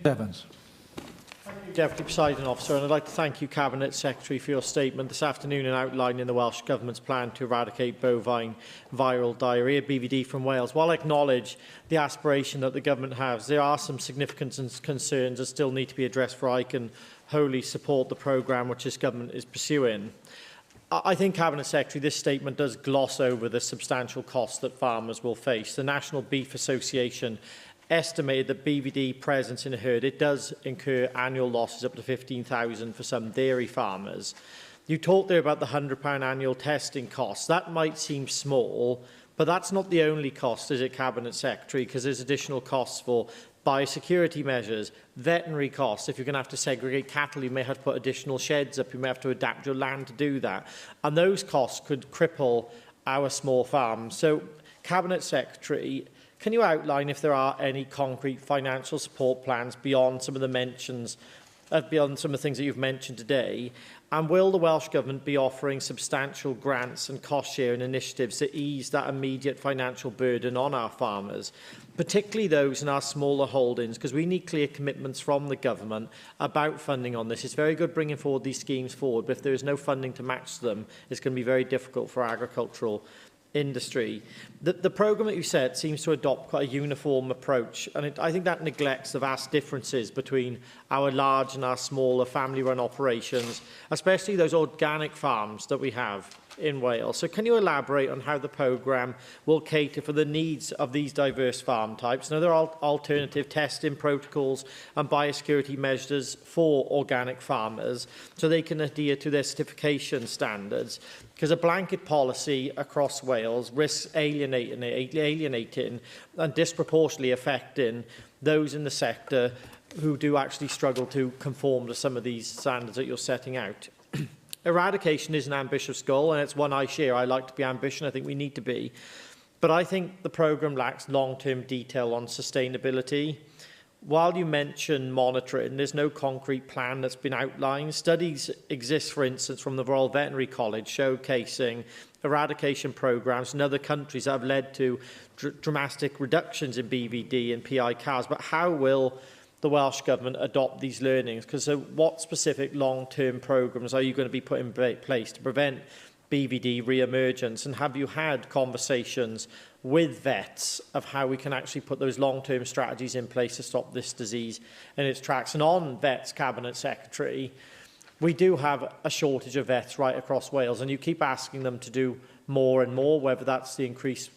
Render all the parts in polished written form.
Evans. Deputy Presiding Officer, and I'd like to thank you, Cabinet Secretary, for your statement this afternoon in outlining the Welsh Government's plan to eradicate bovine viral diarrhoea, BVD, from Wales. While I acknowledge the aspiration that the Government has, there are some significant concerns that still need to be addressed for I can wholly support the programme which this Government is pursuing. I think, Cabinet Secretary, this statement does gloss over the substantial costs that farmers will face. The National Beef Association estimated that BVD presence in a herd, it does incur annual losses up to £15,000 for some dairy farmers. You talked there about the £100 annual testing costs. That might seem small, but that's not the only cost, is it, Cabinet Secretary? Because there's additional costs for biosecurity measures, veterinary costs. If you're going to have to segregate cattle, you may have to put additional sheds up. You may have to adapt your land to do that. And those costs could cripple our small farms. So, Cabinet Secretary, can you outline if there are any concrete financial support plans beyond some of the mentions, beyond some of the things that you've mentioned today? And will the Welsh Government be offering substantial grants and cost-sharing initiatives to ease that immediate financial burden on our farmers, particularly those in our smaller holdings, because we need clear commitments from the Government about funding on this? It's very good bringing forward these schemes forward, but if there is no funding to match them, it's going to be very difficult for agricultural industry. The programme that you said seems to adopt quite a uniform approach, and I think that neglects the vast differences between our large and our smaller family-run operations, especially those organic farms that we have in Wales. So can you elaborate on how the programme will cater for the needs of these diverse farm types? Now, there are alternative testing protocols and biosecurity measures for organic farmers so they can adhere to their certification standards, because a blanket policy across Wales risks alienating and disproportionately affecting those in the sector who do actually struggle to conform to some of these standards that you're setting out. Eradication is an ambitious goal, and it's one I share. I like to be ambitious. I think we need to be. But I think the programme lacks long-term detail on sustainability. While you mention monitoring, there's no concrete plan that's been outlined. Studies exist, for instance, from the Royal Veterinary College showcasing eradication programmes in other countries that have led to dramatic reductions in BVD and PI cows. But how will the Welsh Government adopt these learnings? Because what specific long-term programmes are you going to be putting in place to prevent BVD re-emergence? And have you had conversations with vets of how we can actually put those long-term strategies in place to stop this disease in its tracks? And on vets, Cabinet Secretary, we do have a shortage of vets right across Wales, and you keep asking them to do more and more, whether that's the increased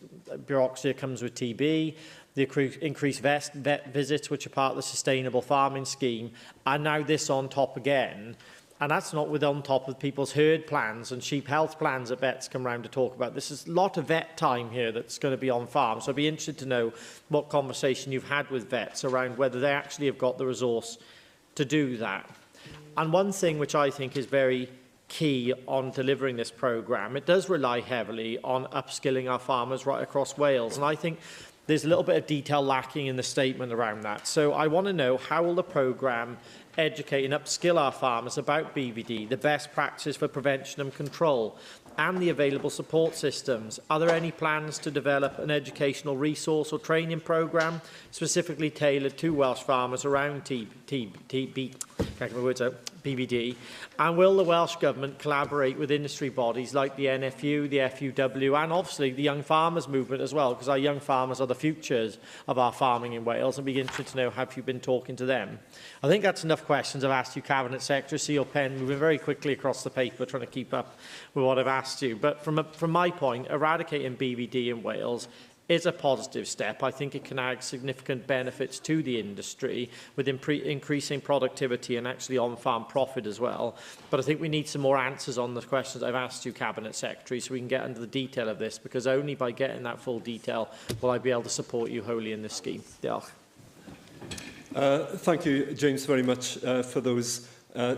bureaucracy that comes with TB, the increased vet visits, which are part of the sustainable farming scheme, and now this on top again. And that's not with on top of people's herd plans and sheep health plans that vets come round to talk about. This is a lot of vet time here that's going to be on farm. So I'd be interested to know what conversation you've had with vets around whether they actually have got the resource to do that. And one thing which I think is very key on delivering this programme, it does rely heavily on upskilling our farmers right across Wales. And I think there's a little bit of detail lacking in the statement around that. So I want to know, how will the programme educate and upskill our farmers about BVD, the best practices for prevention and control, and the available support systems? Are there any plans to develop an educational resource or training programme specifically tailored to Welsh farmers around BVD? And will the Welsh Government collaborate with industry bodies like the NFU, the FUW, and obviously the young farmers movement as well, because our young farmers are the futures of our farming in Wales, and be interested to know, have you been talking to them? I think that's enough questions I've asked you, Cabinet Secretary. See your pen moving very quickly across the paper, trying to keep up with what I've asked you. But from my point, eradicating BVD in Wales is a positive step. I think it can add significant benefits to the industry with increasing productivity and actually on-farm profit as well. But I think we need some more answers on the questions I've asked you, Cabinet Secretary, so we can get into the detail of this, because only by getting that full detail will I be able to support you wholly in this scheme. Diolch. Thank you, James, very much for those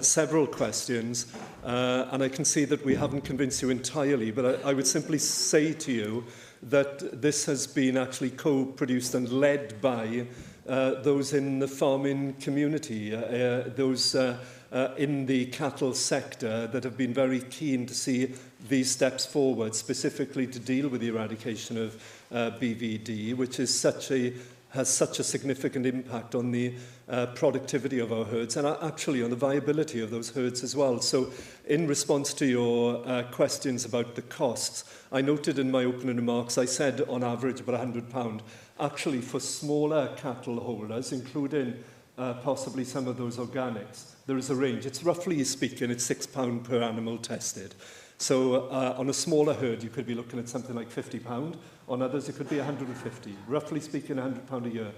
several questions. And I can see that we haven't convinced you entirely, but I would simply say to you that this has been actually co-produced and led by those in the farming community, those in the cattle sector that have been very keen to see these steps forward, specifically to deal with the eradication of BVD, which is such a has such a significant impact on the productivity of our herds and actually on the viability of those herds as well. So in response to your questions about the costs, I noted in my opening remarks, I said on average about £100. Actually, for smaller cattle holders, including possibly some of those organics, there is a range. It's roughly speaking, it's £6 per animal tested. So on a smaller herd, you could be looking at something like £50. On others, it could be £150. Roughly speaking, £100 a year.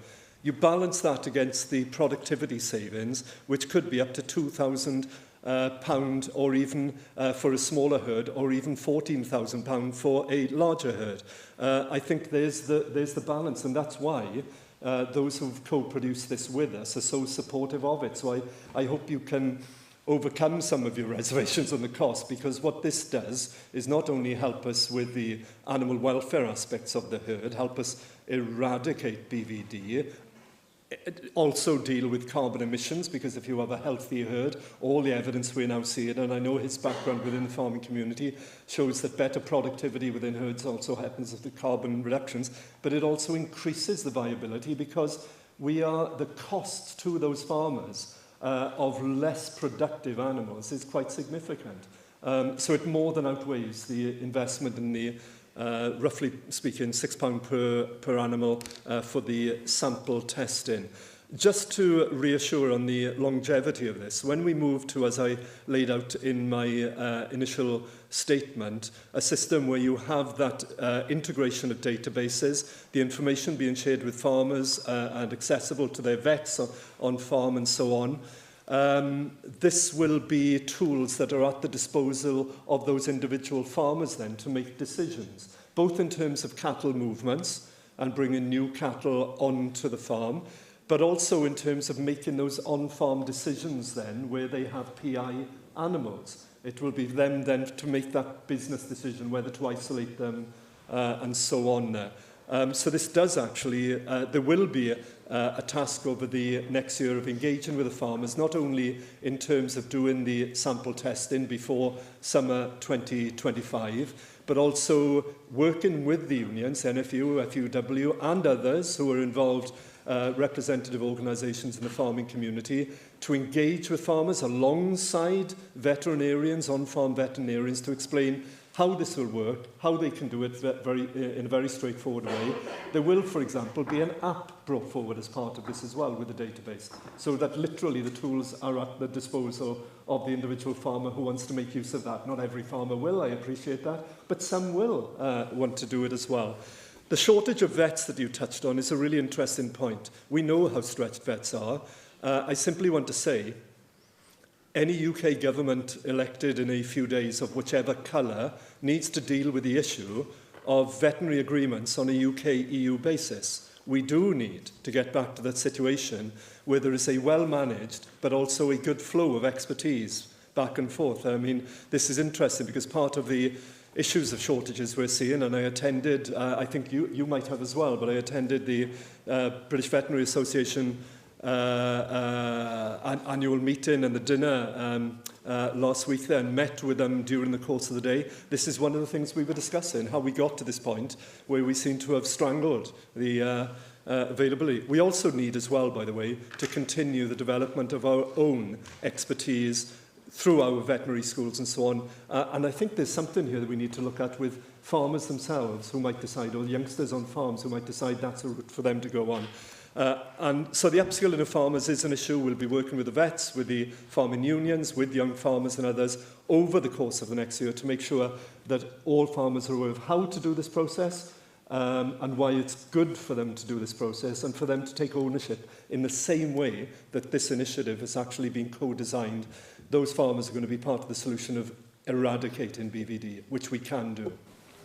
You balance that against the productivity savings, which could be up to £2,000 or even for a smaller herd, or even £14,000 for a larger herd. I think there's the balance, and that's why those who've co-produced this with us are so supportive of it. So I hope you can overcome some of your reservations on the cost, because what this does is not only help us with the animal welfare aspects of the herd, help us eradicate BVD, also deal with carbon emissions, because if you have a healthy herd, all the evidence we're now seeing, and I know his background within the farming community shows that better productivity within herds also happens with the carbon reductions, but it also increases the viability, because the cost to those farmers of less productive animals is quite significant. So it more than outweighs the investment in the roughly speaking, £6 per animal for the sample testing. Just to reassure on the longevity of this, when we move to, as I laid out in my initial statement, a system where you have that integration of databases, the information being shared with farmers and accessible to their vets on farm and so on, this will be tools that are at the disposal of those individual farmers then to make decisions, both in terms of cattle movements and bringing new cattle onto the farm, but also in terms of making those on-farm decisions then where they have PI animals. It will be them then to make that business decision whether to isolate them and so on there. So this does actually, there will be a task over the next year of engaging with the farmers, not only in terms of doing the sample testing before summer 2025, but also working with the unions, NFU, FUW, and others who are involved, representative organisations in the farming community, to engage with farmers alongside veterinarians, on-farm veterinarians, to explain how this will work, how they can do it in a very straightforward way. There will, for example, be an app brought forward as part of this as well with the database, so that literally the tools are at the disposal of the individual farmer who wants to make use of that. Not every farmer will, I appreciate that, but some will want to do it as well. The shortage of vets that you touched on is a really interesting point. We know how stretched vets are. I simply want to say, any UK government elected in a few days of whichever colour needs to deal with the issue of veterinary agreements on a UK-EU basis. We do need to get back to that situation where there is a well-managed but also a good flow of expertise back and forth. I mean, this is interesting because part of the issues of shortages we're seeing, and I attended, I think you might have as well, but I attended the British Veterinary Association annual meeting and the dinner last week there, and met with them during the course of the day. This is one of the things we were discussing, how we got to this point where we seem to have strangled the availability. We also need as well, by the way, to continue the development of our own expertise through our veterinary schools and so on. And I think there's something here that we need to look at with farmers themselves who might decide, or youngsters on farms who might decide that's a route for them to go on. And so the upskilling of farmers is an issue. We'll be working with the vets, with the farming unions, with young farmers and others over the course of the next year to make sure that all farmers are aware of how to do this process and why it's good for them to do this process and for them to take ownership in the same way that this initiative has actually been co-designed. Those farmers are going to be part of the solution of eradicating BVD, which we can do.